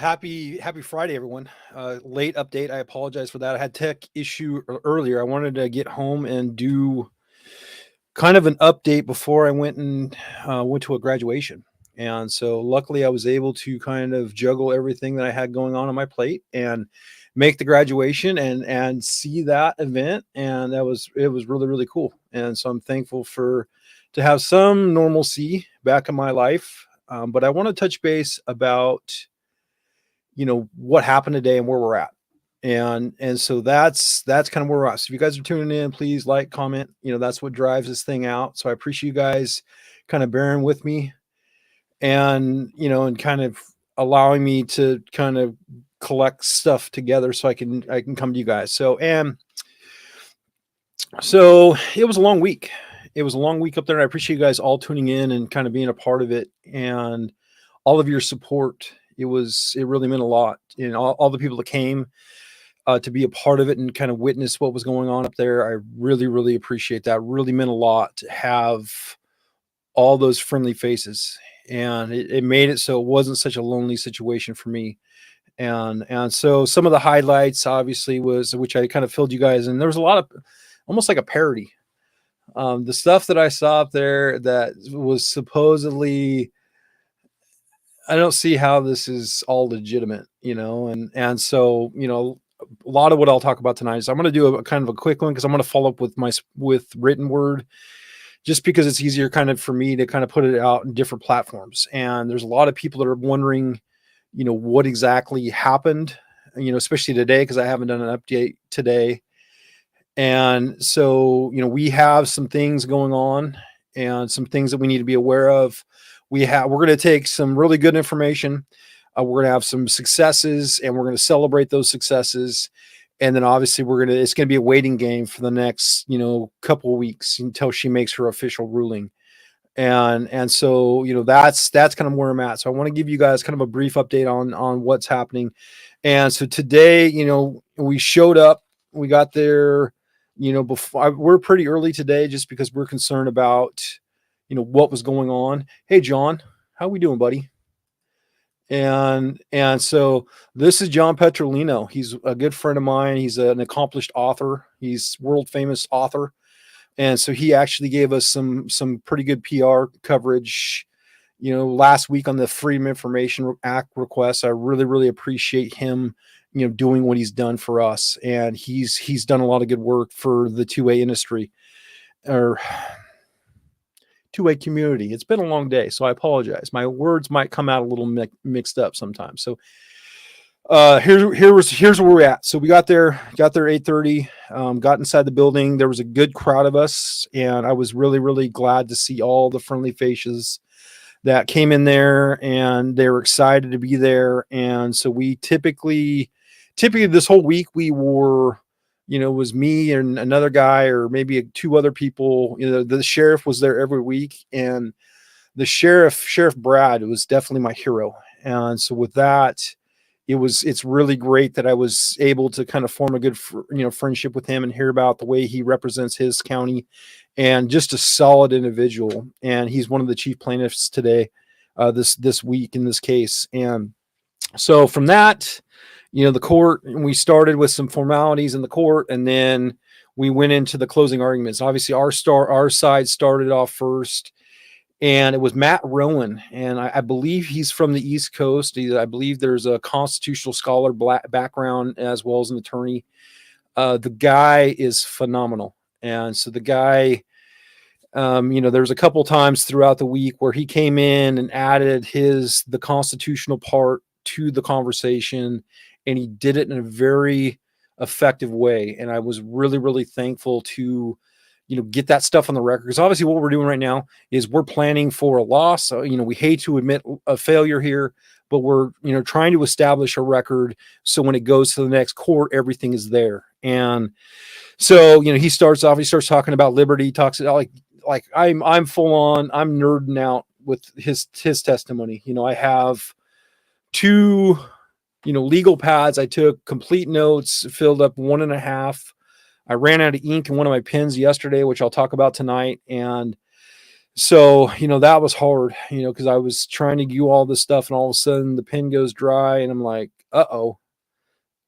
Happy Friday, everyone. Late update. I apologize for that. I had tech issue earlier. I wanted to get home and do kind of an update before I went to a graduation. And so luckily I was able to kind of juggle everything that I had going on my plate and make the graduation and see that event. And it was really, really cool. And so I'm thankful for to have some normalcy back in my life. But I want to touch base about what happened today and where we're at. And so that's kind of where we're at. So if you guys are tuning in, please like, comment. That's what drives this thing out. So I appreciate you guys kind of bearing with me and kind of allowing me to kind of collect stuff together so I can come to you guys. So it was a long week. It was a long week up there. And I appreciate you guys all tuning in and kind of being a part of it and all of your support. It really meant a lot. All the people that came to be a part of it and kind of witness what was going on up there. I really, really appreciate that. Really meant a lot to have all those friendly faces, and it made it so it wasn't such a lonely situation for me. And so some of the highlights obviously was, which I kind of filled you guys in. There was a lot of almost like a parody. The stuff that I saw up there that was supposedly, I don't see how this is all legitimate, and so a lot of what I'll talk about tonight is I'm going to do a kind of a quick one because I'm going to follow up with written word, just because it's easier kind of for me to kind of put it out in different platforms. And there's a lot of people that are wondering, what exactly happened, especially today because I haven't done an update today. And so we have some things going on and some things that we need to be aware of. We're going to take some really good information. We're going to have some successes and we're going to celebrate those successes. And then obviously it's going to be a waiting game for the next, couple of weeks until she makes her official ruling. And so, that's kind of where I'm at. So I want to give you guys kind of a brief update on what's happening. And so today, we showed up, we got there, before we're pretty early today, just because we're concerned about, what was going on. Hey, John, how we doing, buddy? And so this is John Petrolino. He's a good friend of mine. He's an accomplished author. He's world famous author. And so he actually gave us some pretty good PR coverage, last week on the Freedom of Information Act request. I really, really appreciate him, doing what he's done for us. And he's done a lot of good work for the two-way industry, or two-way community. It's been a long day, so I apologize. My words might come out a little mixed up sometimes. So here's where we're at. So we got there 8:30, got inside the building. There was a good crowd of us, and I was really, really glad to see all the friendly faces that came in there, and they were excited to be there. And so we typically this whole week we were, it was me and another guy or maybe two other people. The sheriff was there every week, and the Sheriff Brad was definitely my hero. And so with that, it's really great that I was able to kind of form a good, friendship with him and hear about the way he represents his county, and just a solid individual. And he's one of the chief plaintiffs today, this week in this case. And so from that, the court, we started with some formalities in the court, and then we went into the closing arguments. Obviously, our side started off first, and it was Matt Rowan, and I believe he's from the East Coast. I believe there's a constitutional scholar background as well as an attorney. The guy is phenomenal. And so the guy, there was a couple times throughout the week where he came in and added the constitutional part to the conversation, and he did it in a very effective way. And I was really, really thankful to get that stuff on the record, because obviously what we're doing right now is we're planning for a loss. So, we hate to admit a failure here, but we're, trying to establish a record. So when it goes to the next court, everything is there. And so, he starts talking about liberty. He talks about like I'm full on, I'm nerding out with his testimony. I have two, legal pads. I took complete notes, filled up 1.5. I ran out of ink in one of my pens yesterday, which I'll talk about tonight. And So, that was hard, because I was trying to do all this stuff and all of a sudden the pen goes dry and I'm like, uh-oh,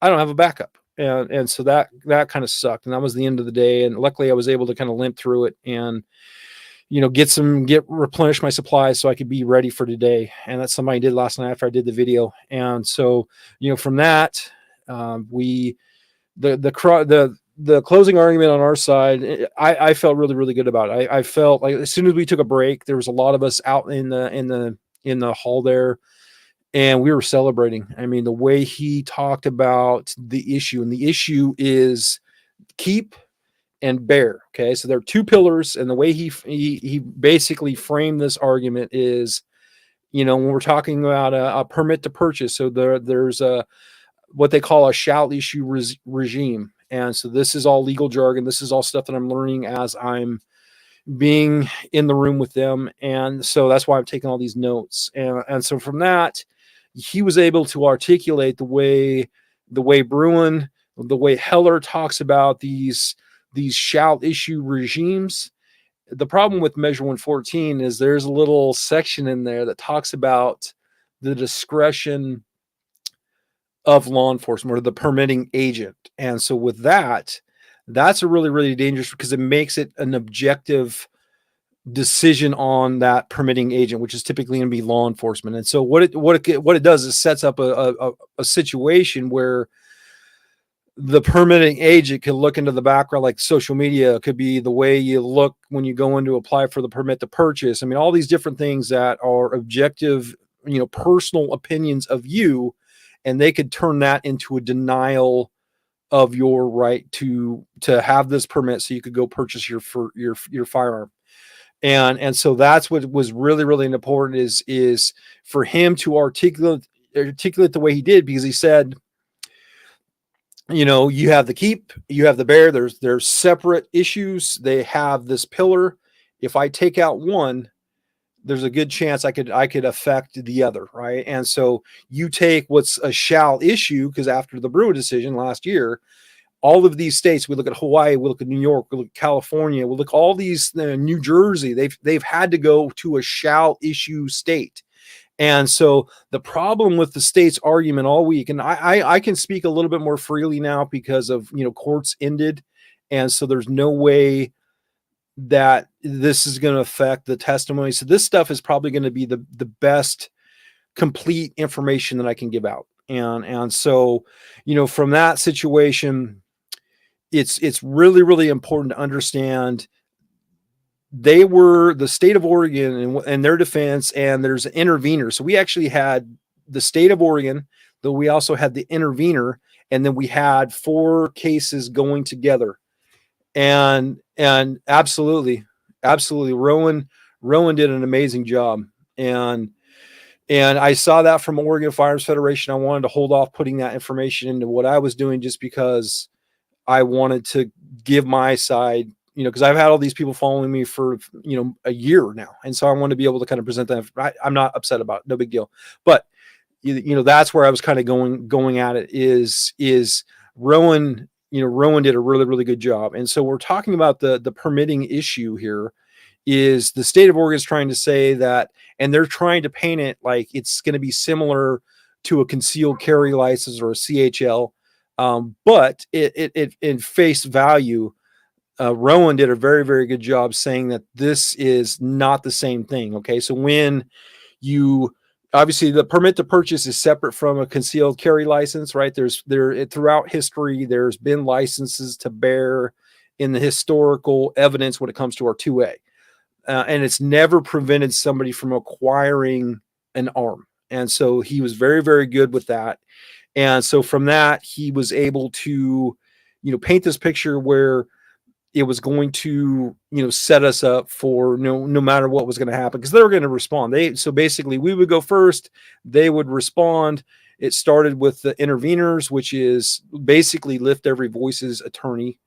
I don't have a backup. And so that kind of sucked. And that was the end of the day. And luckily I was able to kind of limp through it and, replenish my supplies so I could be ready for today. And that's something I did last night after I did the video. And so, from that, we, the closing argument on our side, I felt really, really good about it. I felt like as soon as we took a break, there was a lot of us out in the hall there, and we were celebrating. I mean, the way he talked about the issue, and the issue is keep and bear. Okay, so there are two pillars, and the way he basically framed this argument is, when we're talking about a permit to purchase, so there's a what they call a shall issue regime. And so this is all legal jargon. This is all stuff that I'm learning as I'm being in the room with them. And so that's why I'm taking all these notes. And so from that, he was able to articulate the way Bruin, the way Heller talks about these shall issue regimes. The problem with Measure 114 is there's a little section in there that talks about the discretion of law enforcement or the permitting agent. And so with that's a really, really dangerous, because it makes it an objective decision on that permitting agent, which is typically going to be law enforcement. And so what it does is sets up a situation where the permitting agent can look into the background, like social media could be the way you look when you go in to apply for the permit to purchase. I mean, all these different things that are objective, personal opinions of you, and they could turn that into a denial of your right to have this permit so you could go purchase your firearm. And so that's what was really, really important is for him to articulate the way he did, because he said, you have the keep, you have the bear, there's separate issues. They have this pillar. If I take out one, there's a good chance I could affect the other, right? And so you take what's a shall issue, because after the Bruen decision last year, all of these states, we look at Hawaii, we look at New York, we look at California, we look at all these, New Jersey, they've had to go to a shall issue state. And so the problem with the state's argument all week, and I can speak a little bit more freely now because of, courts ended. And so there's no way that this is going to affect the testimony. So this stuff is probably going to be the best complete information that I can give out. And so, from that situation, it's really, really important to understand they were the state of Oregon and their defense, and there's an intervener. So we actually had the state of Oregon, though we also had the intervener, and then we had 4 cases going together. And absolutely, Rowan did an amazing job. And I saw that from Oregon Firearms Federation. I wanted to hold off putting that information into what I was doing, just because I wanted to give my side, because I've had all these people following me for, a year now. And so I want to be able to kind of present that. I'm not upset about it. No big deal. But, that's where I was kind of going at it is Rowan, Rowan did a really, really good job. And so we're talking about the permitting issue here. Is the state of Oregon is trying to say that, and they're trying to paint it like it's going to be similar to a concealed carry license or a CHL. But it in face value, Rowan did a very, very good job saying that this is not the same thing. Okay, so when you obviously the permit to purchase is separate from a concealed carry license, right? Throughout history, there's been licenses to bear in the historical evidence when it comes to our 2A, and it's never prevented somebody from acquiring an arm. And so he was very, very good with that. And so from that, he was able to, paint this picture where it was going to, set us up for no matter what was going to happen, because they were going to respond. So basically we would go first, they would respond. It started with the interveners, which is basically Lift Every Voice's attorney.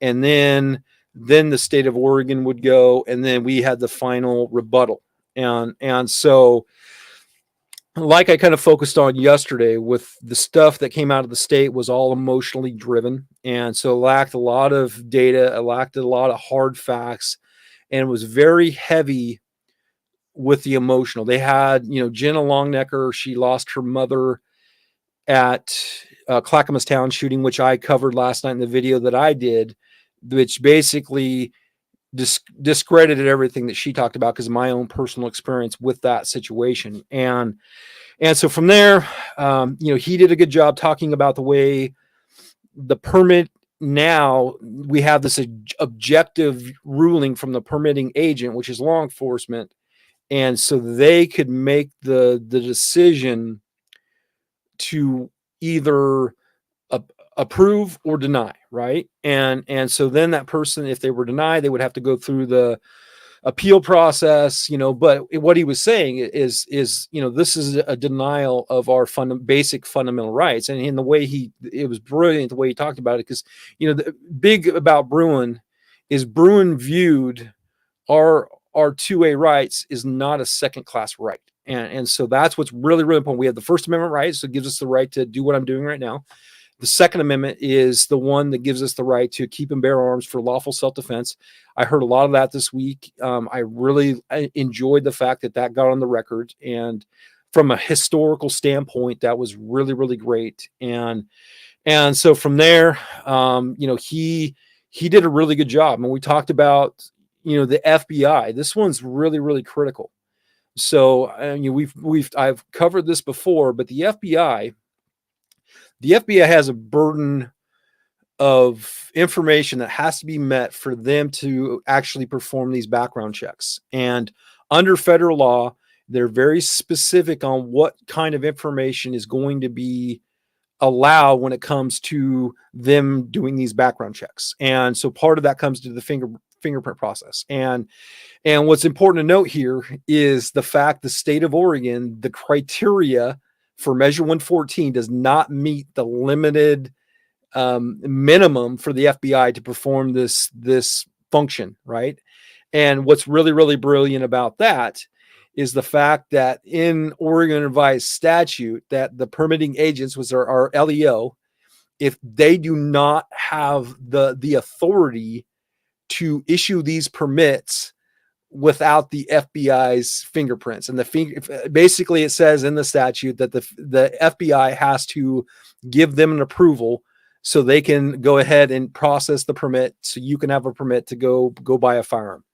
And then the state of Oregon would go, and then we had the final rebuttal. And so, like I kind of focused on yesterday, with the stuff that came out of the state was all emotionally driven. And so it lacked a lot of data. It lacked a lot of hard facts. and it was very heavy with the emotional. They had, Jenna Longnecker, she lost her mother at Clackamas Town shooting, which I covered last night in the video that I did, which basically discredited everything that she talked about because of my own personal experience with that situation. And so from there, he did a good job talking about the way the permit, now we have this objective ruling from the permitting agent, which is law enforcement. And so they could make the decision to either approve or deny, right? And so then that person, if they were denied, they would have to go through the appeal process, but what he was saying is this is a denial of our basic fundamental rights. And in the way it was brilliant the way he talked about it, because the big about Bruen is Bruen viewed our 2A rights is not a second class right. And so that's what's really, really important. We have the First Amendment rights, so it gives us the right to do what I'm doing right now. The Second Amendment is the one that gives us the right to keep and bear arms for lawful self-defense. I heard a lot of that this week. I really enjoyed the fact that got on the record. And from a historical standpoint, that was really, really great. And so from there, he did a really good job. And we talked about, the FBI. This one's really, really critical. So I've covered this before, but the FBI has a burden of information that has to be met for them to actually perform these background checks. And under federal law, they're very specific on what kind of information is going to be allowed when it comes to them doing these background checks. And so part of that comes to the fingerprint process. And what's important to note here is the fact the state of Oregon, the criteria for Measure 114 does not meet the limited minimum for the FBI to perform this function, right? And what's really, really brilliant about that is the fact that in Oregon revised statute that the permitting agents, was our LEO, if they do not have the authority to issue these permits without the FBI's fingerprints. And basically it says in the statute that the FBI has to give them an approval so they can go ahead and process the permit so you can have a permit to go buy a firearm.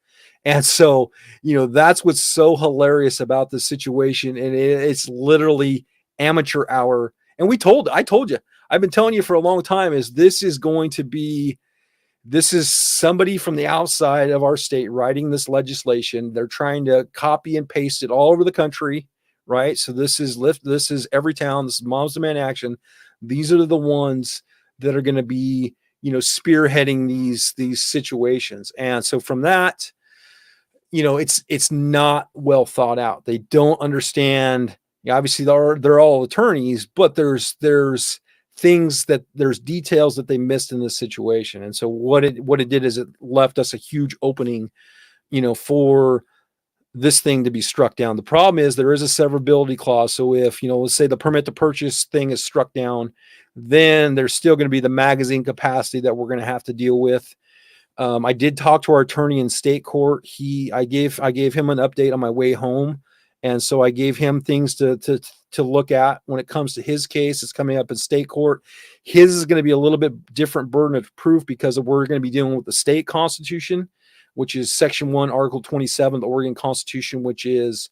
And so, that's what's so hilarious about this situation. And it's literally amateur hour. And I told you, I've been telling you for a long time, this is somebody from the outside of our state writing this legislation. They're trying to copy and paste it all over the country, right? So this is Everytown. This is Moms Demand Action. These are the ones that are going to be, spearheading these situations. And so from that, it's not well thought out. They don't understand. Obviously, they're all attorneys, but there's details that they missed in this situation. And so what it did is it left us a huge opening, for this thing to be struck down. The problem is there is a severability clause. So if, let's say the permit to purchase thing is struck down, then there's still going to be the magazine capacity that we're going to have to deal with. I did talk to our attorney in state court. I gave him an update on my way home. And so I gave him things to look at when it comes to his case. It's coming up in state court. His is going to be a little bit different burden of proof because we're going to be dealing with the state constitution, which is Section 1, Article 27 of the Oregon Constitution, which is,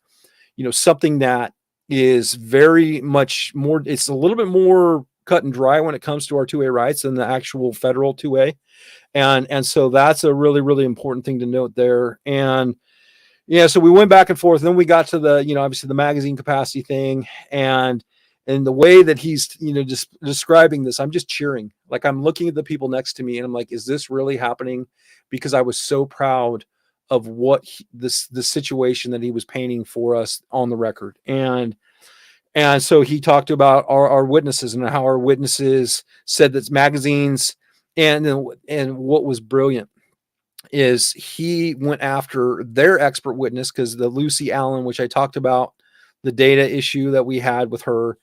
something that is very much more, it's a little bit more cut and dry when it comes to our 2A rights than the actual federal 2A. And so that's a really, really important thing to note there. And yeah, so we went back and forth. Then we got to the, obviously the magazine capacity thing, and the way that he's, just describing this, I'm just cheering. Like I'm looking at the people next to me, and I'm like, is this really happening? Because I was so proud of what the situation that he was painting for us on the record. And so he talked about our witnesses and how our witnesses said that magazines, and what was brilliant is he went after their expert witness, because the Lucy Allen, which I talked about, the data issue that we had with her.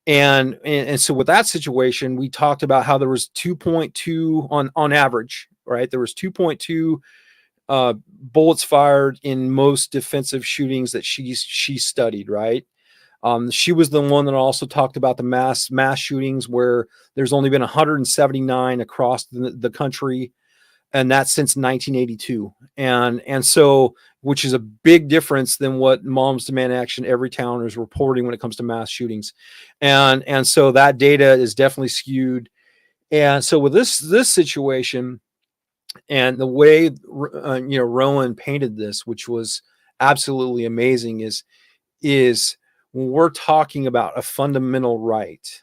And so with that situation, we talked about how there was 2.2 on average, right? There was 2.2 bullets fired in most defensive shootings that she studied, right? She was the one that also talked about the mass shootings where there's only been 179 across the country, and that's since 1982. And so, which is a big difference than what Moms Demand Action Everytown is reporting when it comes to mass shootings. And so that data is definitely skewed. And so with this situation and the way Rowan painted this, which was absolutely amazing, is when we're talking about a fundamental right,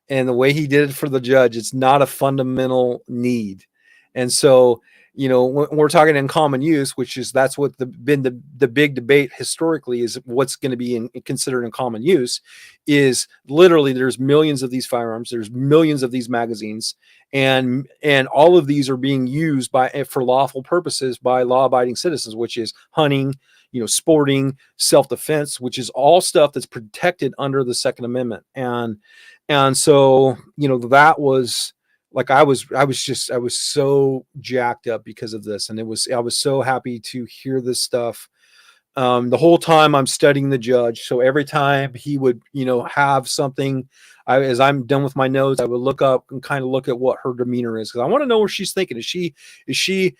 and the way he did it for the judge, it's not a fundamental need. And so, when we're talking in common use, which is that's what been the big debate historically, is what's going to be considered in common use, is literally there's millions of these firearms, there's millions of these magazines, and all of these are being used for lawful purposes by law-abiding citizens, which is hunting, sporting, self-defense, which is all stuff that's protected under the Second Amendment. And so, that was like, I was so jacked up because of this. And I was so happy to hear this stuff. The whole time I'm studying the judge. So every time he would, have something, as I'm done with my notes, I would look up and kind of look at what her demeanor is. Cause I want to know what she's thinking. Is she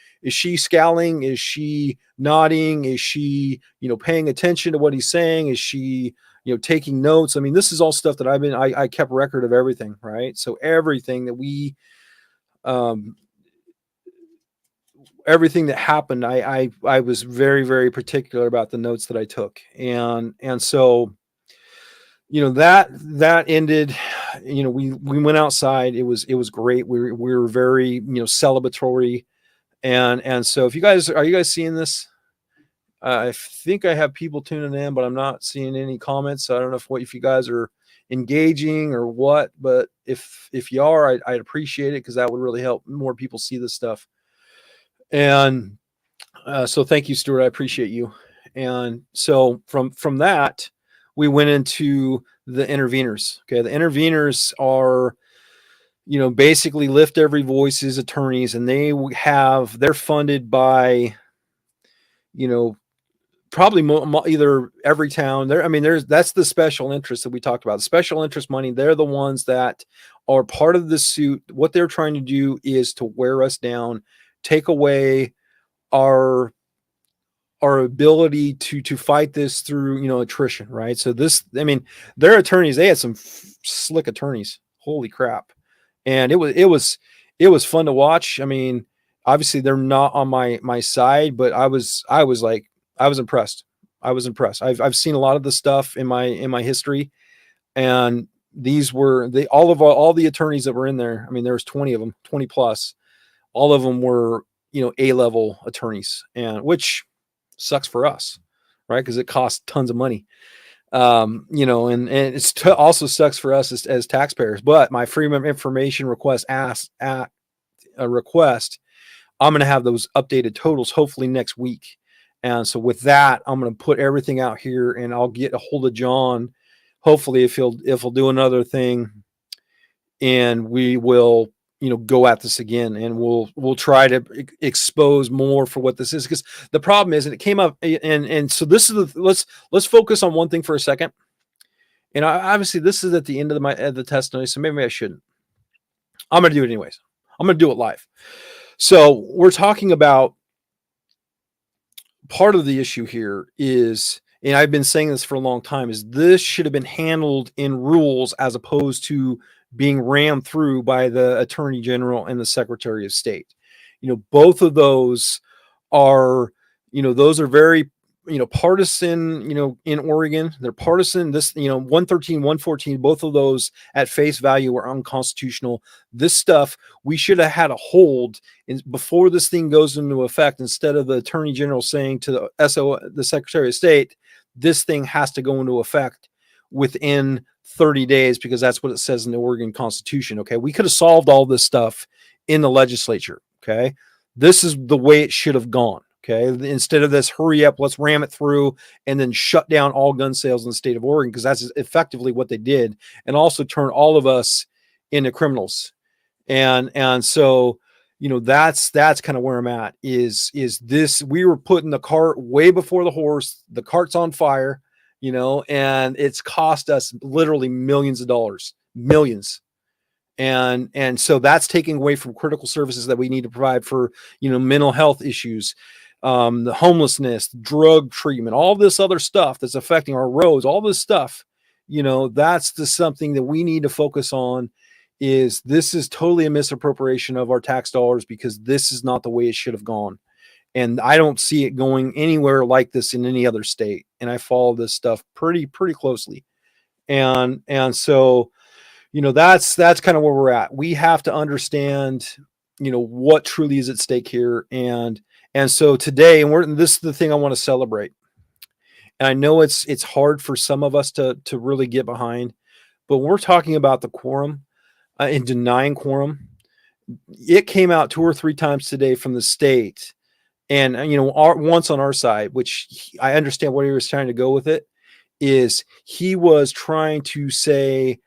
scowling? Is she nodding? Is she, paying attention to what he's saying? Is she, taking notes? I mean, this is all stuff that I kept record of everything, right? So everything that everything that happened, I was very, very particular about the notes that I took. And so, that ended, we went outside. It was great. We were very, celebratory. And so are you guys seeing this? I think I have people tuning in, but I'm not seeing any comments. So I don't know if you guys are engaging or what, but if you are, I'd appreciate it, because that would really help more people see this stuff. And so thank you, Stuart. I appreciate you. And so from that, we went into the interveners. Okay, the interveners are, basically Lift Every Voice's attorneys, and they're funded by, probably either Everytown there. I mean, that's the special interest that we talked about. The special interest money, they're the ones that are part of the suit. What they're trying to do is to wear us down, take away our ability to fight this through, attrition, right? So their attorneys, they had some slick attorneys. Holy crap. And it was fun to watch. I mean, obviously they're not on my side, but I was impressed. I was impressed. I've seen a lot of the stuff in my history, and these were all the attorneys that were in there. I mean, there was 20 of them, 20 plus. All of them were, A-level attorneys, and which sucks for us, right? Because it costs tons of money. And it's also sucks for us as taxpayers. But my Freedom of Information request asked at a request, I'm going to have those updated totals hopefully next week. And so with that, I'm going to put everything out here, and I'll get a hold of John, hopefully if he'll do another thing, and we will, go at this again, and we'll try to expose more for what this is. Because the problem is, and it came up, and so this is let's focus on one thing for a second. And obviously this is at the end of the testimony, so maybe I shouldn't. I'm going to do it anyways. I'm going to do it live. So we're talking about part of the issue here is, and I've been saying this for a long time, is this should have been handled in rules as opposed to being rammed through by the Attorney General and the Secretary of State. Both of those are, those are very, partisan, in Oregon. They're partisan. This, 113, 114, both of those at face value are unconstitutional. This stuff, we should have had a hold before this thing goes into effect, instead of the Attorney General saying to the Secretary of State, this thing has to go into effect within 30 days, because that's what it says in the Oregon Constitution. Okay. We could have solved all this stuff in the legislature. Okay. This is the way it should have gone. Okay. Instead of this, hurry up, let's ram it through and then shut down all gun sales in the state of Oregon, because that's effectively what they did, and also turn all of us into criminals. And so, that's kind of where I'm at. Is this, we were putting the cart way before the horse. The cart's on fire, and it's cost us literally millions of dollars, millions. And so that's taking away from critical services that we need to provide for, mental health issues, the homelessness, drug treatment, all this other stuff that's affecting our roads, all this stuff. That's something that we need to focus on. This is totally a misappropriation of our tax dollars, because this is not the way it should have gone. And I don't see it going anywhere like this in any other state. And I follow this stuff pretty closely. And so, that's kind of where we're at. We have to understand, what truly is at stake here. And so today, this is the thing I want to celebrate. And I know it's hard for some of us to really get behind, but we're talking about the quorum, in denying quorum. It came out 2 or 3 times today from the state, and once on our side, which I understand what he was trying to go with it, is he was trying to say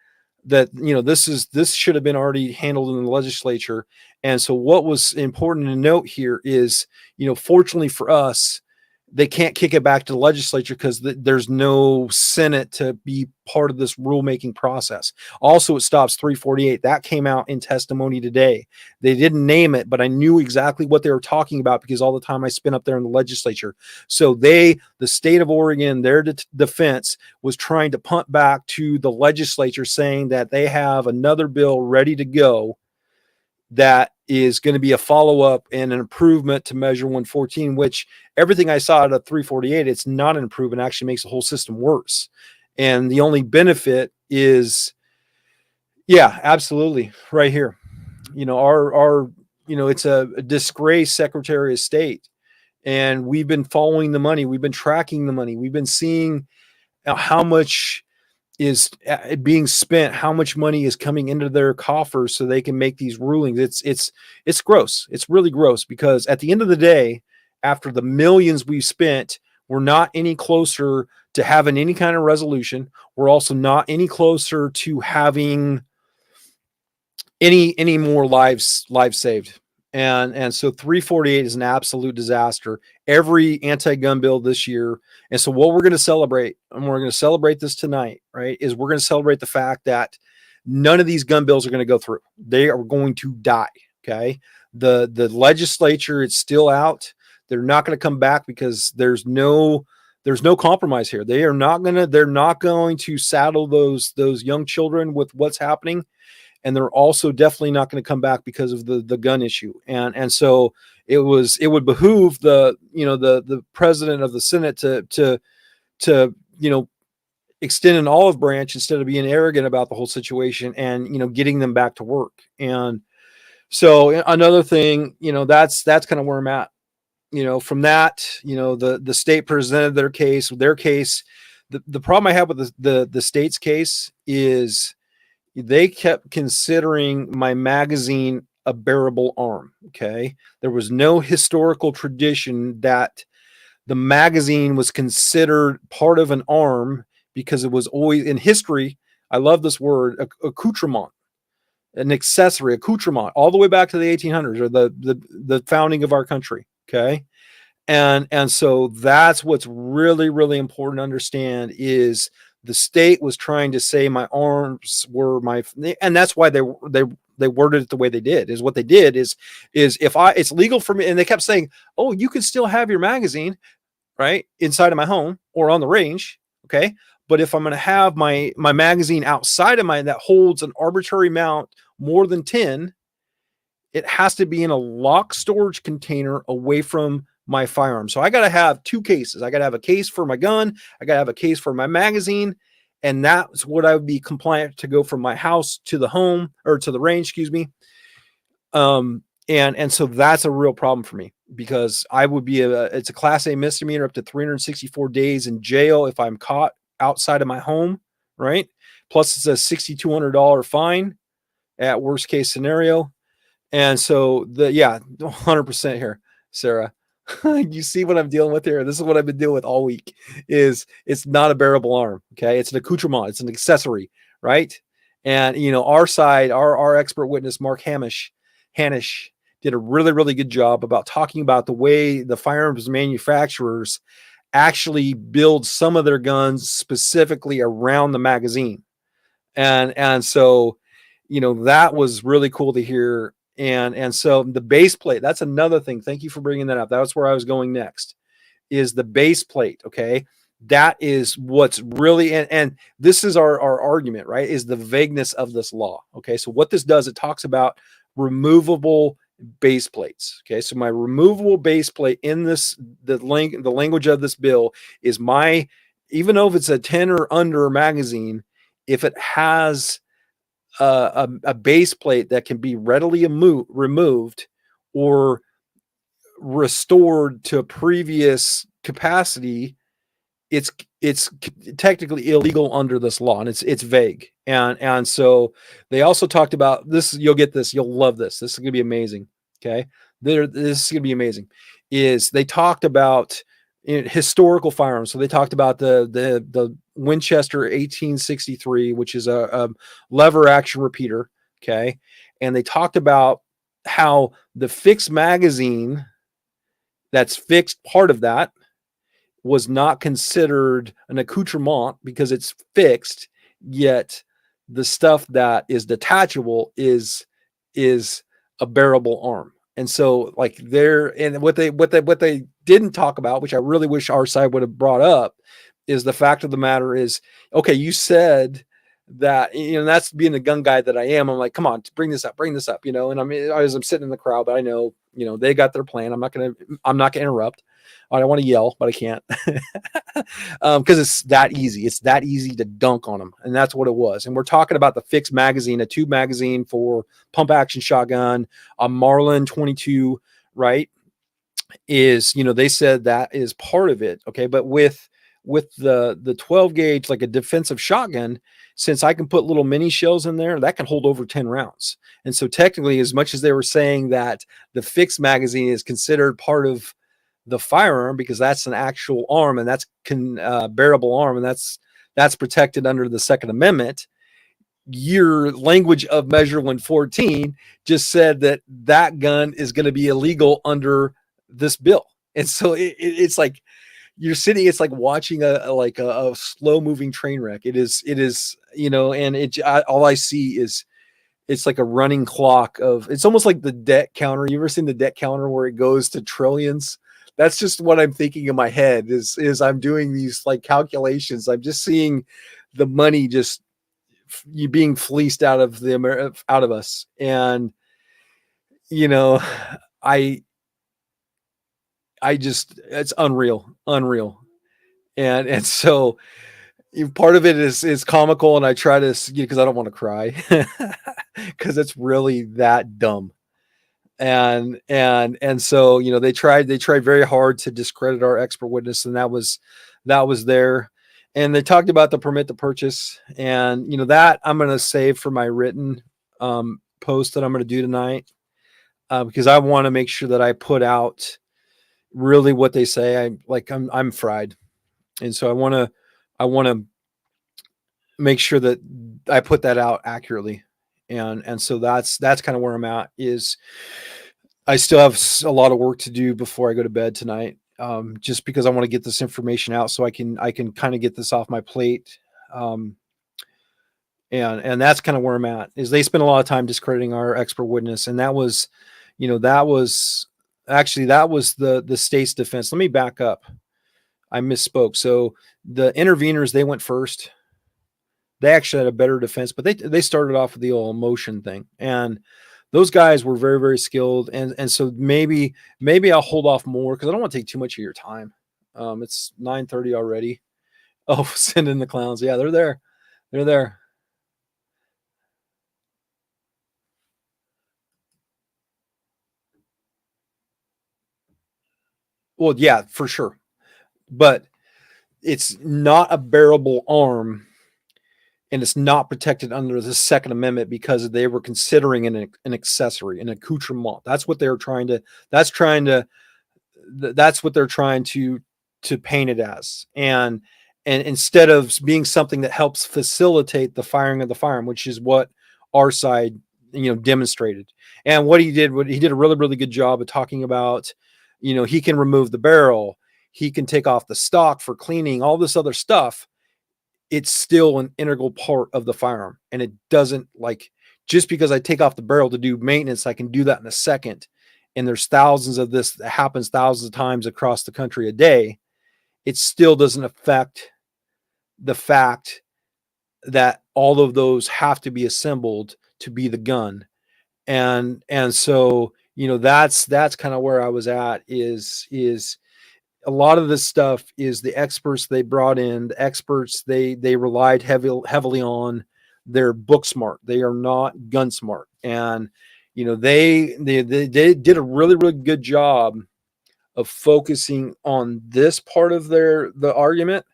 that this should have been already handled in the legislature. And so what was important to note here is, fortunately for us, they can't kick it back to the legislature because there's no Senate to be part of this rulemaking process. Also, it stops 348. That came out in testimony today. They didn't name it, but I knew exactly what they were talking about because all the time I spent up there in the legislature. So the state of Oregon, their defense was trying to punt back to the legislature, saying that they have another bill ready to go that is going to be a follow-up and an improvement to Measure 114, which everything I saw out of 348, it's not an improvement, actually makes the whole system worse. And the only benefit is, yeah, absolutely, right here. It's a disgraced Secretary of State. And we've been following the money. We've been tracking the money. We've been seeing how much is being spent, how much money is coming into their coffers so they can make these rulings. It's gross. It's really gross, because at the end of the day, after the millions we've spent, we're not any closer to having any kind of resolution. We're also not any closer to having any more lives saved. And so 348 is an absolute disaster. Every anti-gun bill this year. And so what we're going to celebrate, and we're going to celebrate this tonight, right, is we're going to celebrate the fact that none of these gun bills are going to go through. They are going to die. Okay. The legislature, it's still out. They're not going to come back because there's no compromise here. They're not going to saddle those young children with what's happening. And they're also definitely not going to come back because of the gun issue. And so it would behoove the president of the Senate to extend an olive branch instead of being arrogant about the whole situation and getting them back to work. And so another thing, that's kind of where I'm at. From that, the state presented their case. The problem I have with the state's case is they kept considering my magazine a bearable arm. Okay. There was no historical tradition that the magazine was considered part of an arm, because it was always in history. I love this word, accoutrement, an accessory, accoutrement, all the way back to the 1800s, or the founding of our country. Okay. And so that's what's really, really important to understand is the state was trying to say my arms were and that's why they worded it the way they did. Is what they did is if it's legal for me, and they kept saying, oh, you can still have your magazine right inside of my home or on the range. Okay. But if I'm going to have my magazine outside of that holds an arbitrary amount more than 10, it has to be in a locked storage container away from my firearm. So I got to have 2 cases. I got to have a case for my gun. I got to have a case for my magazine. And that's what I would be compliant to go from my house to the home, or to the range, excuse me. And so that's a real problem for me, because I would be it's a class A misdemeanor, up to 364 days in jail if I'm caught outside of my home. Right. Plus it's a $6,200 fine at worst case scenario. And so 100% here, Sarah. You see what I'm dealing with here? This is what I've been dealing with all week. It's not a bearable arm. Okay. It's an accoutrement. It's an accessory. Right. And, our side, our expert witness, Mark Hanish, did a really, really good job about talking about the way the firearms manufacturers actually build some of their guns specifically around the magazine. And so, that was really cool to hear. And so the base plate, that's another thing. Thank you for bringing that up. That's where I was going next, is the base plate. Okay. That is what's really, and this is our argument, right? Is the vagueness of this law. Okay. So what this does, it talks about removable base plates. Okay. So my removable base plate in the language of this bill is even though if it's a 10 or under magazine, if it has a base plate that can be readily removed or restored to a previous capacity, it's technically illegal under this law, and it's vague. And so they also talked about this. You'll get this. You'll love this. This is going to be amazing. Okay, this is going to be amazing. Is they talked about historical firearms. So they talked about the Winchester 1863, which is a lever action repeater. Okay, and they talked about how the fixed magazine that's fixed, part of that was not considered an accoutrement because it's fixed, yet the stuff that is detachable is a bearable arm. And so like what they didn't talk about, which I really wish our side would have brought up, is the fact of the matter is, okay, you said that, that's being the gun guy that I am. I'm like, come on, bring this up, and I'm sitting in the crowd, but I know, they got their plan. I'm not gonna interrupt. I don't want to yell, but I can't, because it's that easy. It's that easy to dunk on them, and that's what it was. And we're talking about the fixed magazine, a tube magazine for pump action shotgun, a Marlin 22, right? Is they said that is part of it, okay? But with the 12 gauge, like a defensive shotgun, since I can put little mini shells in there, that can hold over 10 rounds. And so technically, as much as they were saying that the fixed magazine is considered part of the firearm because that's an actual arm and that's bearable arm, and that's protected under the Second Amendment, your language of Measure 114 just said that gun is going to be illegal under this bill. And so it's like you're sitting, it's like watching a slow moving train wreck. It is, and all I see is it's like a running clock it's almost like the debt counter. You ever seen the debt counter where it goes to trillions? That's just what I'm thinking in my head is I'm doing these like calculations. I'm just seeing the money just you being fleeced out of us. And, I just, it's unreal. And so part of it is comical, and I try to, because I don't want to cry because it's really that dumb. And so, they tried very hard to discredit our expert witness, and that was there. And they talked about the permit to purchase, and that I'm going to save for my written post that I'm going to do tonight, because I want to make sure that I put out really what they say. I'm fried, and so I want to make sure that I put that out accurately, and so that's kind of where I'm at. Is I still have a lot of work to do before I go to bed tonight, just because I want to get this information out so I can kind of get this off my plate. And that's kind of where I'm at. Is they spend a lot of time discrediting our expert witness, and that was the state's defense. Let me back up. I misspoke. So the interveners, they went first. They actually had a better defense, but they started off with the old emotion thing, and those guys were very, very skilled. And so maybe I'll hold off more because I don't want to take too much of your time. It's 9:30 already. Oh, send in the clowns. Yeah, they're there. They're there. Well, yeah, for sure. But it's not a bearable arm, and it's not protected under the Second Amendment because they were considering an accessory, an accoutrement. That's what they're trying to. That's what they're trying to paint it as. And instead of being something that helps facilitate the firing of the firearm, which is what our side demonstrated. And what he did a really, really good job of talking about, he can remove the barrel, he can take off the stock for cleaning, all this other stuff. It's still an integral part of the firearm. And it doesn't, like, just because I take off the barrel to do maintenance, I can do that in a second. And there's thousands of this that happens thousands of times across the country a day. It still doesn't affect the fact that all of those have to be assembled to be the gun. And so, that's kind of where I was at, is a lot of this stuff is the experts they brought in, the experts they relied heavily on. They're book smart. They are not gun smart. And, they did a really, really good job of focusing on this part of the argument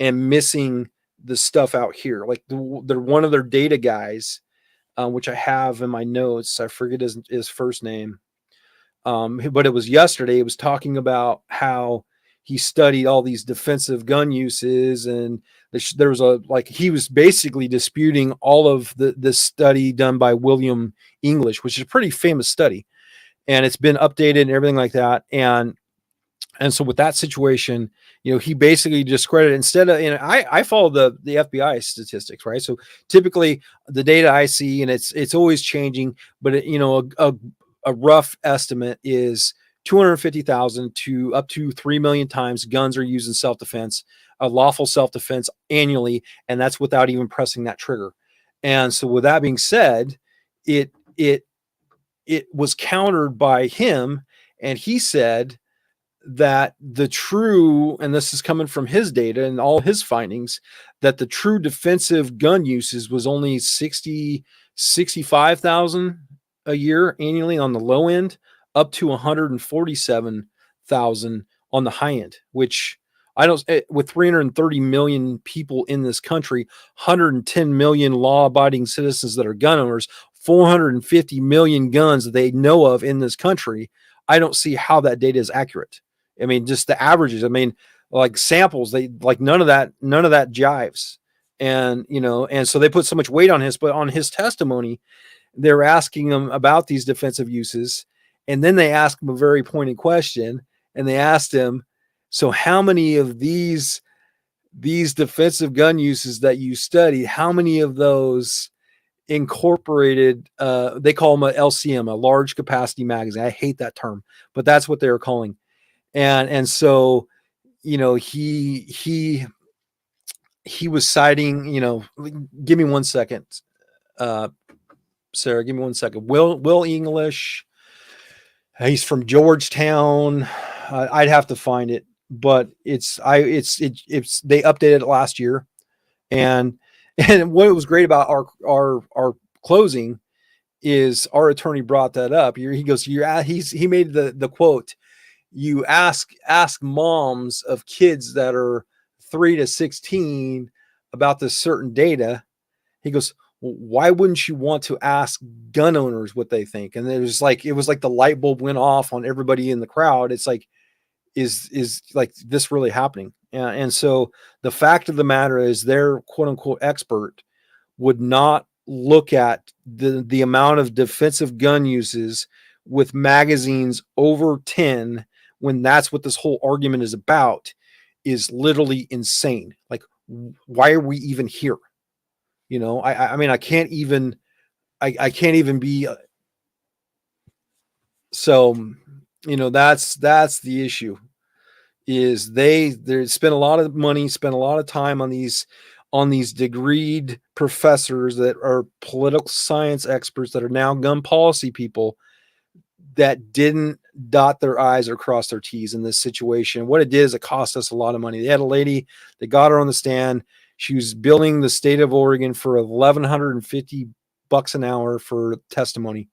and missing the stuff out here. Like they're one of their data guys, which I have in my notes. I forget his first name. But it was yesterday. It was talking about how he studied all these defensive gun uses, and there was he was basically disputing all of this study done by William English, which is a pretty famous study, and it's been updated and everything like that. And so with that situation, he basically discredited, instead of, I follow the FBI statistics, right? So typically the data I see, and it's always changing, but a rough estimate is 250,000 to up to 3 million times guns are used in self-defense, lawful self-defense annually. And that's without even pressing that trigger. And so with that being said, it was countered by him. And he said that the true, and this is coming from his data and all his findings, that the true defensive gun uses was only 65,000 a year annually on the low end, up to 147,000 on the high end, which with 330 million people in this country, 110 million law-abiding citizens that are gun owners, 450 million guns that they know of in this country, I don't see how that data is accurate. I mean, just the averages. I mean, like samples, none of that jives. And, and so they put so much weight on but on his testimony, they're asking him about these defensive uses. And then they asked him a very pointed question, and they asked him, so how many of these defensive gun uses that you studied, how many of those incorporated, they call them a LCM, a large capacity magazine. I hate that term, but that's what they were calling. And so, he was citing, give me 1 second. Sarah, give me 1 second. Will English, he's from Georgetown. I'd have to find it, but they updated it last year. And what was great about our closing is our attorney brought that up. He goes, he made the quote, you ask moms of kids that are 3 to 16 about this certain data. He goes, why wouldn't you want to ask gun owners what they think? And it was like the light bulb went off on everybody in the crowd. It's like, is like this really happening? And so the fact of the matter is, their quote unquote expert would not look at the amount of defensive gun uses with magazines over 10, when that's what this whole argument is about, is literally insane. Like, why are we even here? I mean, I can't even be. So, that's the issue, is they spend a lot of money, spend a lot of time on these degreed professors that are political science experts that are now gun policy people that didn't dot their I's or cross their T's in this situation. What it did is it cost us a lot of money. They had a lady, they got her on the stand. She was billing the state of Oregon for $1,150 an hour for testimony.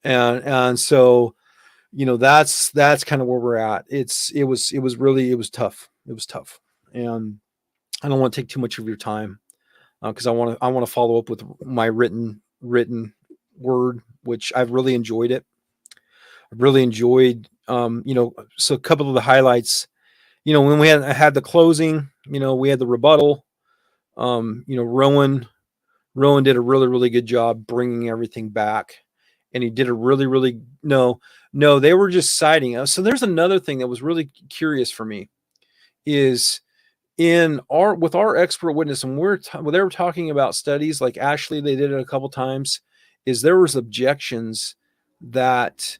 And so, that's kind of where we're at. It was tough. It was tough. And I don't want to take too much of your time, because I want to follow up with my written word, which I've really enjoyed it. I've really enjoyed, so a couple of the highlights, when we had the closing, we had the rebuttal, Rowan Rowan did a really, really good job bringing everything back. And he did a really, really, no, they were just citing us. So there's another thing that was really curious for me is with our expert witness, and when they were talking about studies, like Ashley, they did it a couple times, is there was objections that,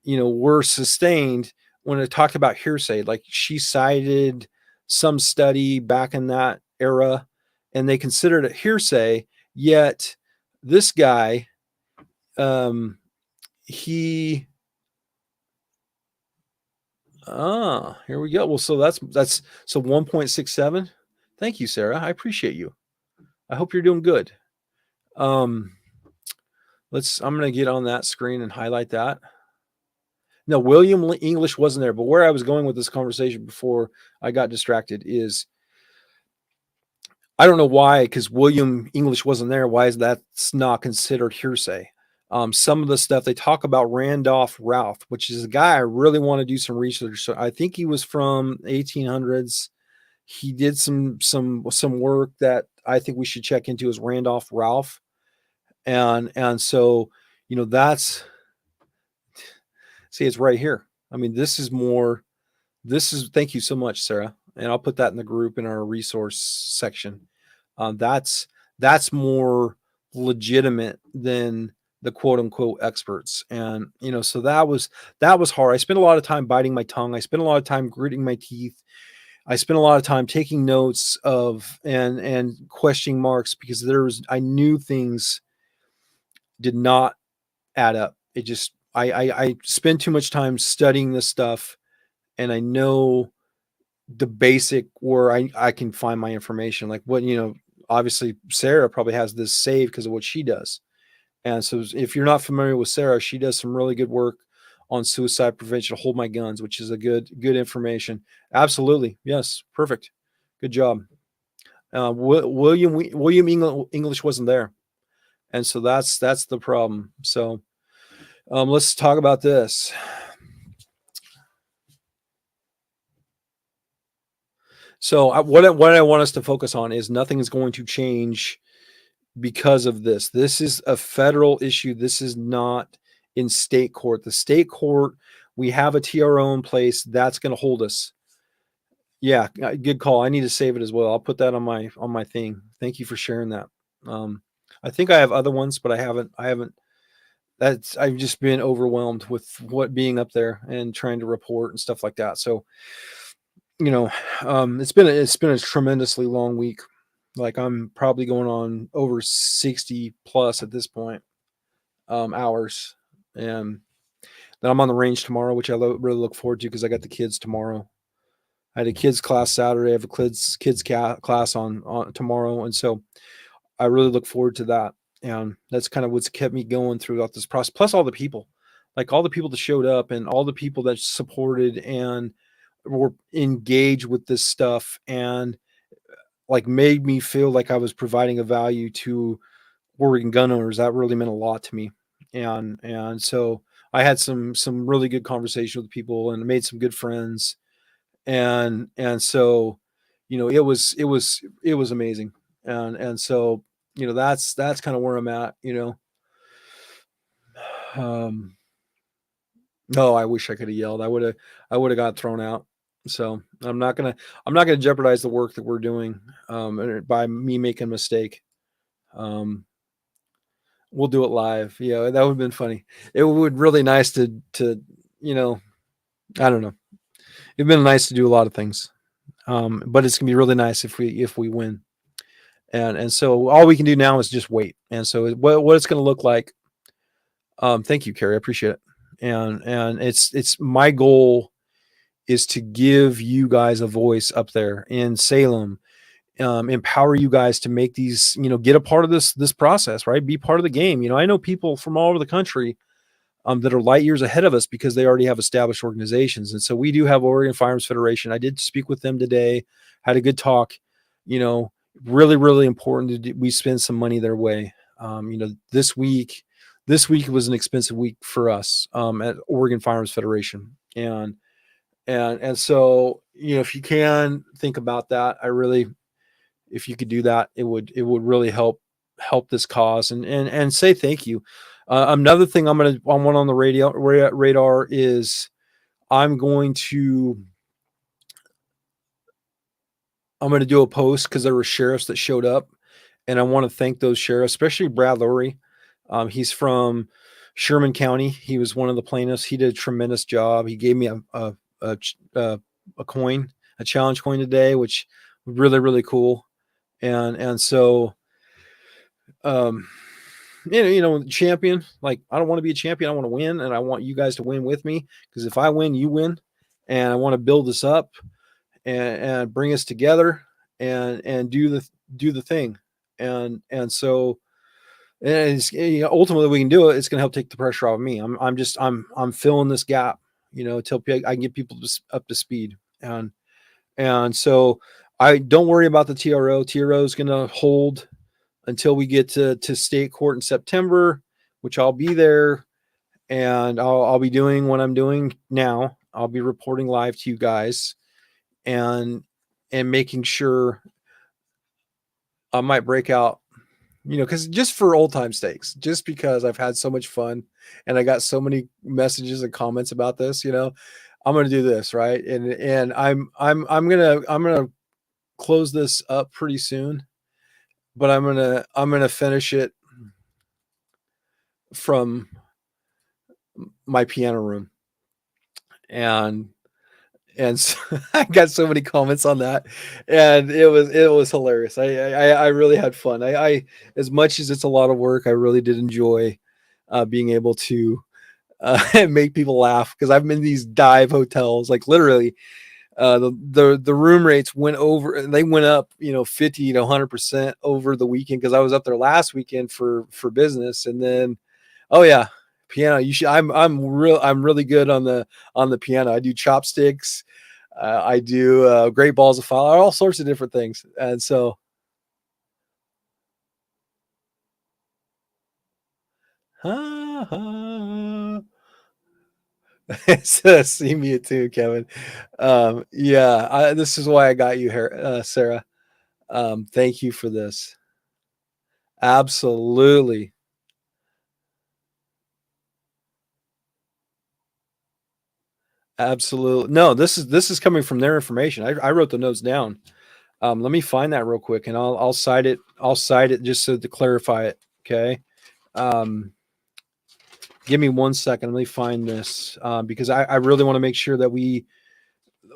were sustained when it talked about hearsay. Like she cited some study back in that era and they considered it hearsay, yet this guy, he here we go. Well, so that's so 1.67. Thank you, Sarah. I appreciate you. I hope you're doing good. I'm going to get on that screen and highlight that. No, William English wasn't there, but where I was going with this conversation before I got distracted is I don't know why, because William English wasn't there. Why is that's not considered hearsay? Some of the stuff they talk about Randolph Routh, which is a guy I really want to do some research. So I think he was from 1800s. He did some work that I think we should check into as Randolph Routh. And so, that's, see, it's right here. I mean, thank you so much, Sarah. And I'll put that in the group in our resource section. That's more legitimate than the quote unquote experts. And, so that was hard. I spent a lot of time biting my tongue. I spent a lot of time gritting my teeth. I spent a lot of time taking notes of and questioning marks because I knew things did not add up. It just, I spend too much time studying this stuff and I know the basic where I can find my information. Like what, obviously Sarah probably has this saved because of what she does. And so if you're not familiar with Sarah, she does some really good work on suicide prevention, Hold My Guns, which is a good information. Absolutely. Yes. Perfect. Good job. William English wasn't there. And so that's the problem. So let's talk about this. So what I want us to focus on is nothing is going to change because of this. This is a federal issue. This is not in state court. The state court, we have a TRO in place that's going to hold us. Yeah, good call. I need to save it as well. I'll put that on my thing. Thank you for sharing that. I think I have other ones, but I haven't. I've just been overwhelmed with what being up there and trying to report and stuff like that. So, it's been a tremendously long week. Like I'm probably going on over 60 plus at this point, hours. And then I'm on the range tomorrow, which I really look forward to because I got the kids tomorrow. I had a kids class Saturday. I have a kids class on tomorrow. And so I really look forward to that. And that's kind of what's kept me going throughout this process. Plus all the people, like all the people that showed up and all the people that supported and were engaged with this stuff and like made me feel like I was providing a value to Oregon gun owners. That really meant a lot to me. And so I had some really good conversation with people and made some good friends. And so, it was amazing. And so, that's kind of where I'm at, no, I wish I could have yelled. I would have got thrown out. So I'm not gonna jeopardize the work that we're doing by me making a mistake. We'll do it live. Yeah, that would have been funny. It would really nice to I don't know. It'd been nice to do a lot of things, but it's gonna be really nice if we win. And so all we can do now is just wait. And so what it's gonna look like. Thank you, Carrie. I appreciate it. And it's my goal is to give you guys a voice up there in Salem, empower you guys to make these, get a part of this process, right? Be part of the game. I know people from all over the country that are light years ahead of us because they already have established organizations. And so we do have Oregon Firearms Federation. I did speak with them today, had a good talk, really, really important we spend some money their way. This week was an expensive week for us at Oregon Firearms Federation. And so, if you can think about that, if you could do that, it would really help help this cause and say thank you. Another thing I want on the radar is I'm going to I'm going to do a post because there were sheriffs that showed up, and I want to thank those sheriffs, especially Brad Lowry. He's from Sherman County. He was one of the plaintiffs. He did a tremendous job. He gave me a coin, a challenge coin today, which was really really cool. And so um, champion. Like, I don't want to be a champion. I want to win, and I want you guys to win with me, because if I win, you win, and I want to build this up and bring us together and do the thing, and so and ultimately we can do it. It's going to help take the pressure off of me. I'm filling this gap, till I can get people up to speed, and so I don't worry about the TRO. TRO is going to hold until we get to state court in September, which I'll be there, and I'll be doing what I'm doing now. I'll be reporting live to you guys, and making sure I might break out, because just for old time sakes, just because I've had so much fun and I got so many messages and comments about this, I'm going to do this, right? And I'm going to close this up pretty soon, but I'm going to finish it from my piano room. And so I got so many comments on that, and it was hilarious. I really had fun. I as much as it's a lot of work, I really did enjoy being able to make people laugh, because I've been in these dive hotels, like literally the room rates went up 50 to 100% over the weekend, because I was up there last weekend for business. And then, oh yeah, piano. I'm really good on the piano. I do chopsticks. I do great balls of fire, all sorts of different things. And so, see me too, Kevin. Yeah, this is why I got you here, Sarah. Thank you for this. Absolutely. Absolutely. No, this is coming from their information. I wrote the notes down. Let me find that real quick, and I'll cite it. I'll cite it just so to clarify it. Okay. Um, Give me 1 second. Let me find this, because I really want to make sure that we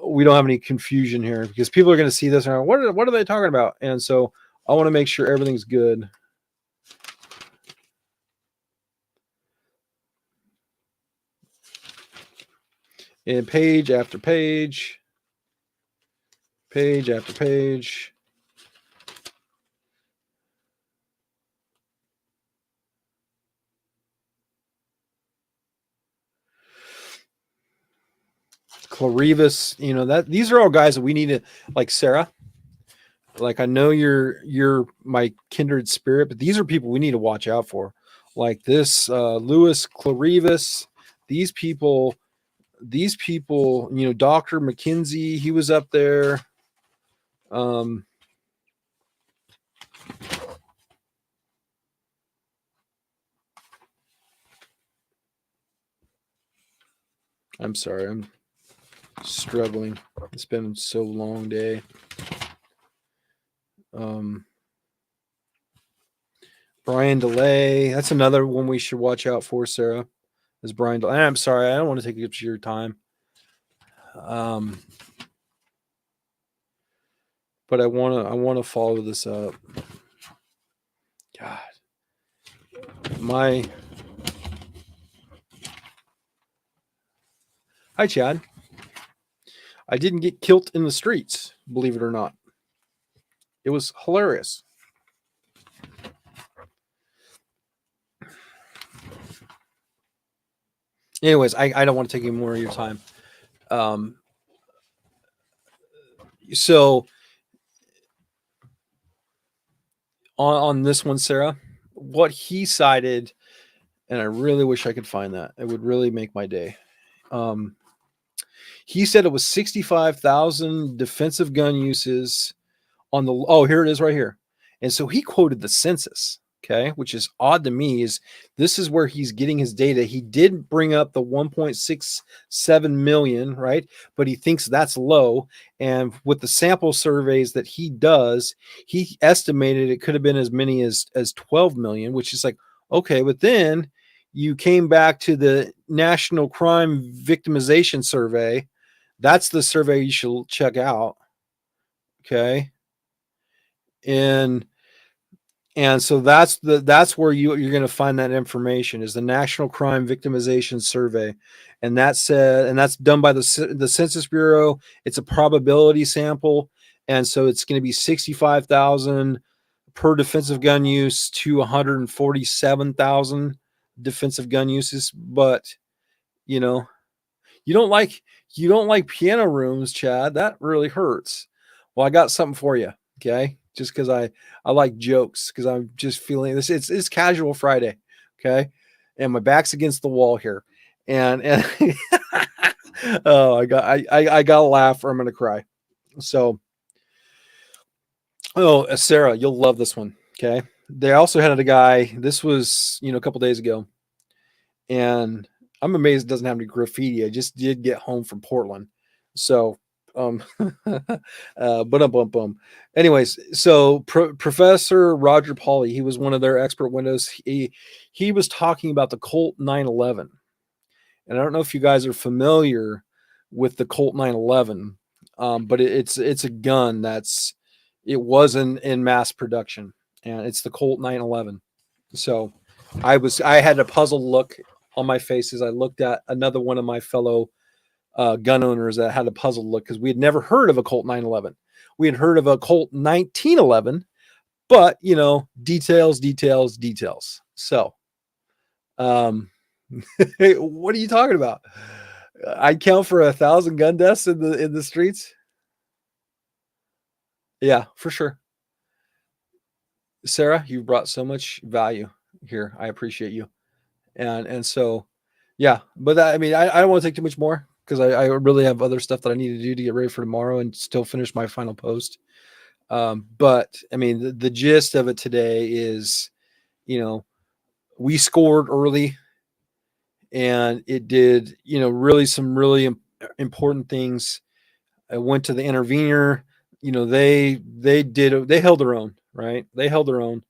don't have any confusion here, because people are going to see this and what are they talking about? And so I want to make sure everything's good. And page after page, page after page. Clarivas, that these are all guys that we need to, like Sarah. Like, I know you're my kindred spirit, but these are people we need to watch out for. Like this Louis Clarivas, these people, Dr. McKinsey, he was up there. I'm sorry, I'm struggling. It's been so long day. Brian DeLay, that's another one we should watch out for, Sarah. Is Brian DeLay. I'm sorry, I don't want to take up your time. But I want to follow this up. God. Hi, Chad. I didn't get killed in the streets, believe it or not. It was hilarious. Anyways, I don't want to take any more of your time. So on this one, Sarah, what he cited, and I really wish I could find that. It would really make my day. He said it was 65,000 defensive gun uses on the. Oh, here it is right here. And so he quoted the census. Okay, which is odd to me, is this is where he's getting his data. He did bring up the 1.67 million, right? But he thinks that's low. And with the sample surveys that he does, he estimated it could have been as many as 12 million, which is like, okay, but then you came back to the National Crime Victimization Survey. That's the survey you should check out. Okay. And so that's where you're going to find that information, is the National Crime Victimization Survey, and that's done by the Census Bureau. It's a probability sample, and so it's going to be 65,000 per defensive gun use to 147,000 defensive gun uses. But you know, you don't like piano rooms, Chad. That really hurts. Well, I got something for you. Okay, just because I like jokes, because I'm just feeling this. It's casual Friday. Okay, and my back's against the wall here, and oh, I got to laugh or I'm gonna cry. So, oh, Sarah, you'll love this one. Okay, they also had a guy. This was a couple days ago, and I'm amazed it doesn't have any graffiti. I just did get home from Portland, so but anyways, so Professor Roger Pauly, he was one of their expert windows. He was talking about the Colt 911, and I don't know if you guys are familiar with the Colt 911, but it's a gun it wasn't in mass production, and it's the Colt 911. So I had a puzzled look on my face as I looked at another one of my fellow gun owners that had a puzzled look, because we had never heard of a Colt 911. We had heard of a Colt 1911, but details. So, what are you talking about? I'd count for 1,000 gun deaths in the streets. Yeah, for sure. Sarah, you brought so much value here. I appreciate you. And so, yeah, but that, I mean, I don't want to take too much more, because I really have other stuff that I need to do to get ready for tomorrow and still finish my final post. But I mean, the gist of it today is, we scored early, and it did, really some really important things. I went to the intervener. They held their own, right? They held their own.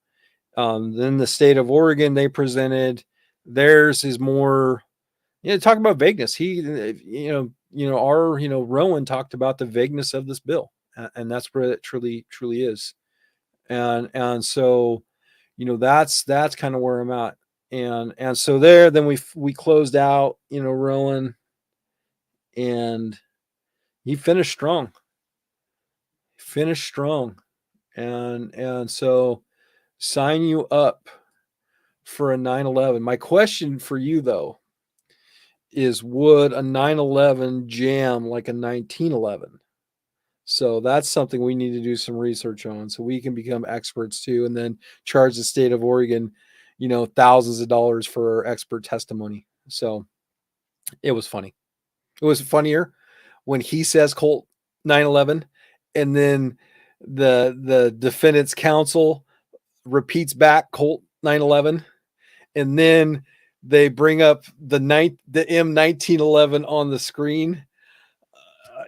Then the state of Oregon, they presented theirs is more, talk about vagueness. Rowan talked about the vagueness of this bill, and that's where it truly is. And so, that's kind of where I'm at. And so then we closed out, Rowan, and he finished strong. And so sign you up for a 911. My question for you, though, is, would a 911 jam like a 1911? So that's something we need to do some research on, so we can become experts too, and then charge the state of Oregon, thousands of dollars for expert testimony. So it was funny. It was funnier when he says Colt 911, and then the defendant's counsel repeats back Colt 911, and then they bring up the M1911 on the screen.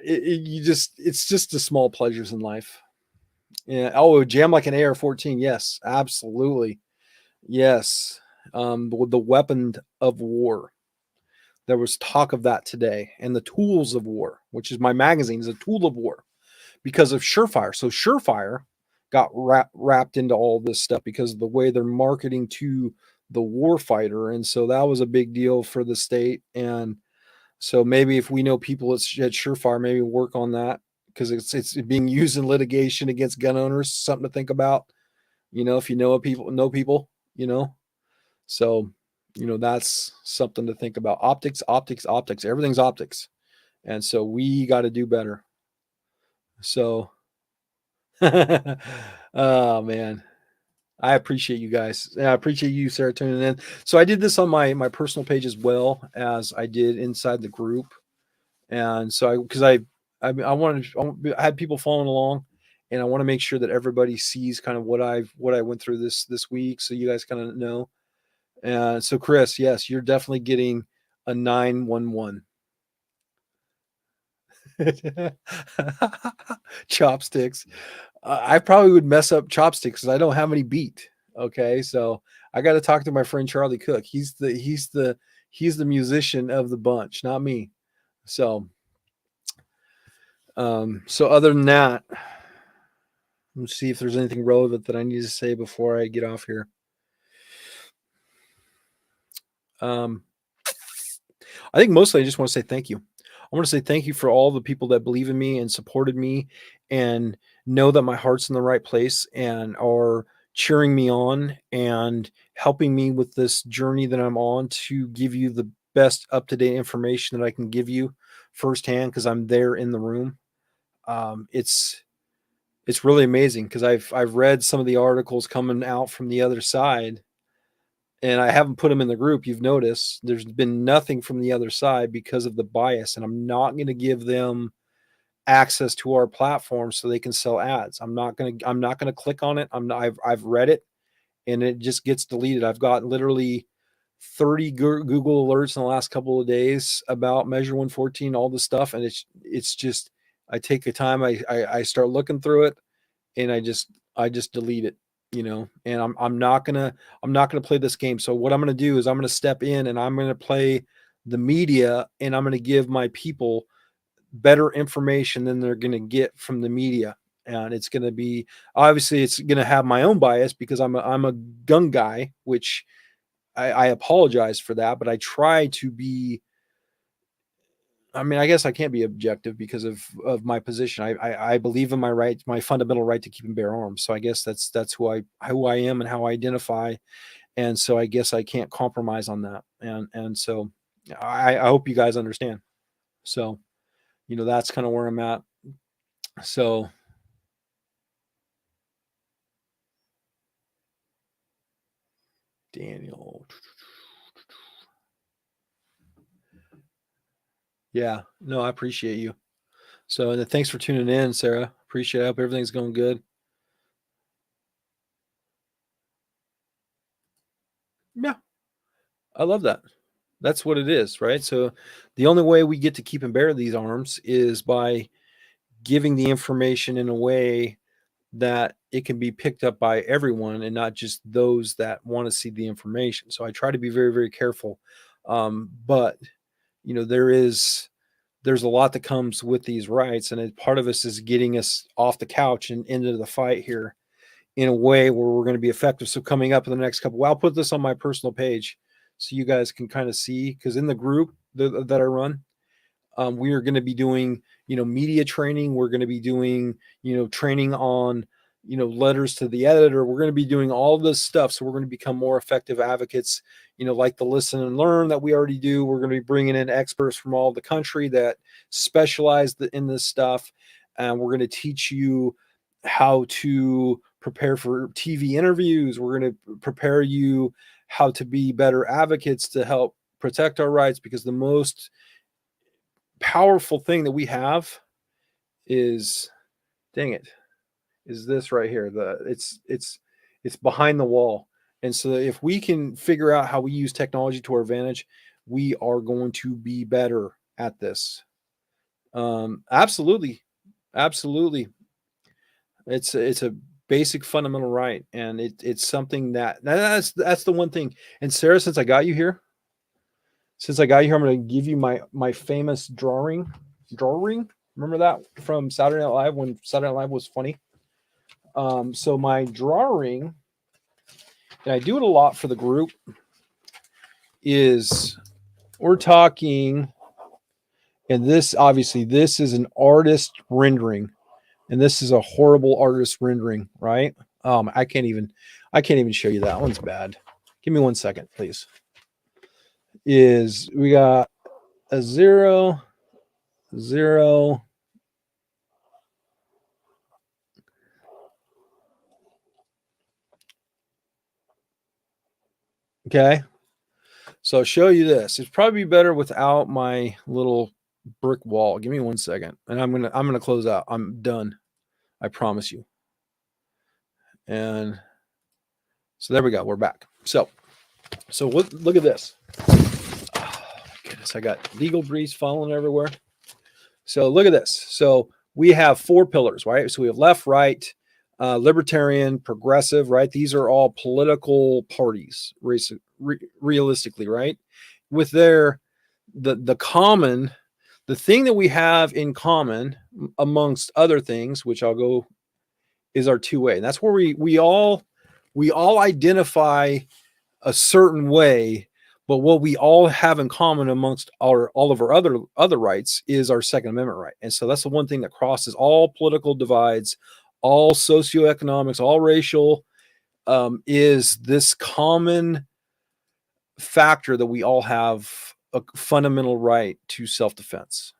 It's just the small pleasures in life. Yeah. Oh, jam like an AR-14. Yes, absolutely. Yes. The weapon of war. There was talk of that today, and the tools of war, which is my magazine, is a tool of war because of Surefire. So Surefire got wrapped into all this stuff because of the way they're marketing to the war fighter. And so that was a big deal for the state. And so maybe if we know people at Surefire, maybe work on that, because it's being used in litigation against gun owners. Something to think about, if you know people, so, that's something to think about. Optics, everything's optics. And so we got to do better. So, oh man, I appreciate you guys. I appreciate you, Sarah, tuning in. So I did this on my personal page as well as I did inside the group. And so I had people following along, and I want to make sure that everybody sees kind of what I went through this week, so you guys kind of know. And so, Chris, yes, you're definitely getting a 911. Chopsticks. I probably would mess up chopsticks because I don't have any beat. Okay, so I got to talk to my friend Charlie Cook. He's the musician of the bunch, not me. So, so other than that, let's see if there's anything relevant that I need to say before I get off here. I think mostly I just want to say thank you. I want to say thank you for all the people that believe in me and supported me and know that my heart's in the right place and are cheering me on and helping me with this journey that I'm on to give you the best up-to-date information that I can give you firsthand because I'm there in the room. It's really amazing because I've read some of the articles coming out from the other side, and I haven't put them in the group. You've noticed there's been nothing from the other side because of the bias, and I'm not going to give them access to our platform so they can sell ads. I'm not going to click on it. I've read it, and it just gets deleted. I've got literally 30 Google alerts in the last couple of days about Measure 114, all this stuff, and it's just I take the time, I start looking through it, and I just delete it, and I'm not gonna play this game. So what I'm gonna do is I'm gonna step in and I'm gonna play the media, and I'm gonna give my people better information than they're gonna get from the media. And it's gonna be, obviously it's gonna have my own bias because I'm a gun guy, which I apologize for that, but I try to be. I mean, I guess I can't be objective because of my position. I believe in my right, my fundamental right to keep and bear arms. So I guess that's who I am and how I identify. And so I guess I can't compromise on that. And so I hope you guys understand. So, that's kind of where I'm at. So Daniel. Yeah, no, I appreciate you. So, and thanks for tuning in, Sarah. Appreciate it. I hope everything's going good. Yeah, I love that. That's what it is, right? So the only way we get to keep and bear these arms is by giving the information in a way that it can be picked up by everyone and not just those that want to see the information. So I try to be very, very careful. But there's a lot that comes with these rights, and part of us is getting us off the couch and into the fight here in a way where we're going to be effective. So coming up in the next couple, well, I'll put this on my personal page so you guys can kind of see, because in the group that I run, we are going to be doing, media training. We're going to be doing, training on, letters to the editor. We're going to be doing all this stuff. So we're going to become more effective advocates, like the listen and learn that we already do. We're going to be bringing in experts from all the country that specialize in this stuff. And we're going to teach you how to prepare for TV interviews. We're going to prepare you how to be better advocates to help protect our rights, because the most powerful thing that we have is, dang it, is this right here. It's behind the wall. And so if we can figure out how we use technology to our advantage, we are going to be better at this. Absolutely. Absolutely. It's a basic fundamental right. And it's something that's the one thing. And Sarah, since I got you here, I'm going to give you my famous drawing. Remember that from Saturday Night Live, when Saturday Night Live was funny? So my drawing, and I do it a lot for the group, is we're talking, and this is an artist rendering, and this is a horrible artist rendering, right? I can't even show you that one's bad. Give me 1 second, please. Is we got a 0, 0. Okay. So I'll show you this. It's probably better without my little brick wall. Give me 1 second. And I'm gonna close out. I'm done. I promise you. And so there we go. We're back. So look at this. Oh, goodness, I got legal breeze falling everywhere. So look at this. So we have 4 pillars, right? So we have left, right, libertarian, progressive, right? These are all political parties, realistically, right? With the thing that we have in common, amongst other things, which I'll go, is our two-way. And that's where we all identify a certain way, but what we all have in common amongst all of our other rights is our Second Amendment right. And so that's the one thing that crosses all political divides, all socioeconomics, all racial, is this common factor that we all have a fundamental right to self-defense.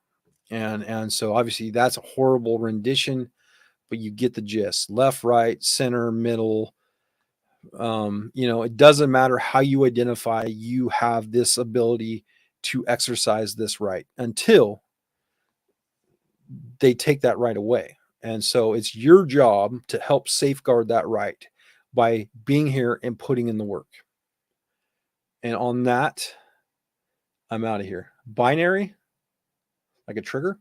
And so obviously that's a horrible rendition, but you get the gist. Left, right, center, middle. It doesn't matter how you identify, you have this ability to exercise this right until they take that right away. And so it's your job to help safeguard that right by being here and putting in the work. And on that, I'm out of here. Binary, like a trigger.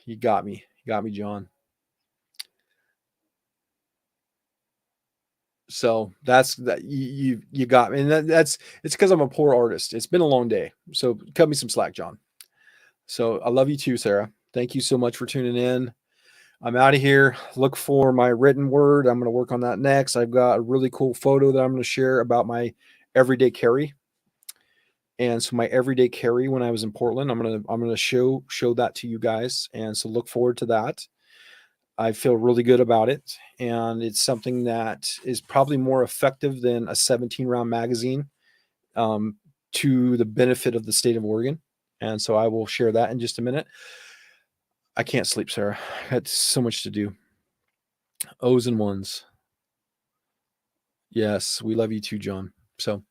You got me. You got me, John. So that's that. You got me. And it's because I'm a poor artist. It's been a long day. So cut me some slack, John. So I love you too, Sarah. Thank you so much for tuning in. I'm out of here. Look for my written word. I'm going to work on that next. I've got a really cool photo that I'm going to share about my everyday carry. And so my everyday carry when I was in Portland, I'm going to show that to you guys. And so look forward to that. I feel really good about it. And it's something that is probably more effective than a 17-round magazine, to the benefit of the state of Oregon. And so I will share that in just a minute. I can't sleep, Sarah. I had so much to do. O's and ones. Yes, we love you too, John. So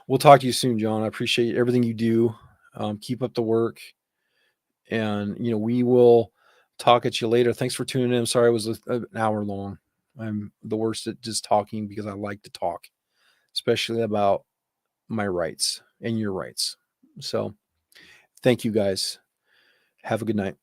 we'll talk to you soon, John. I appreciate everything you do. Keep up the work. And, we will talk at you later. Thanks for tuning in. I'm sorry it was an hour long. I'm the worst at just talking because I like to talk, especially about my rights and your rights. So thank you guys. Have a good night.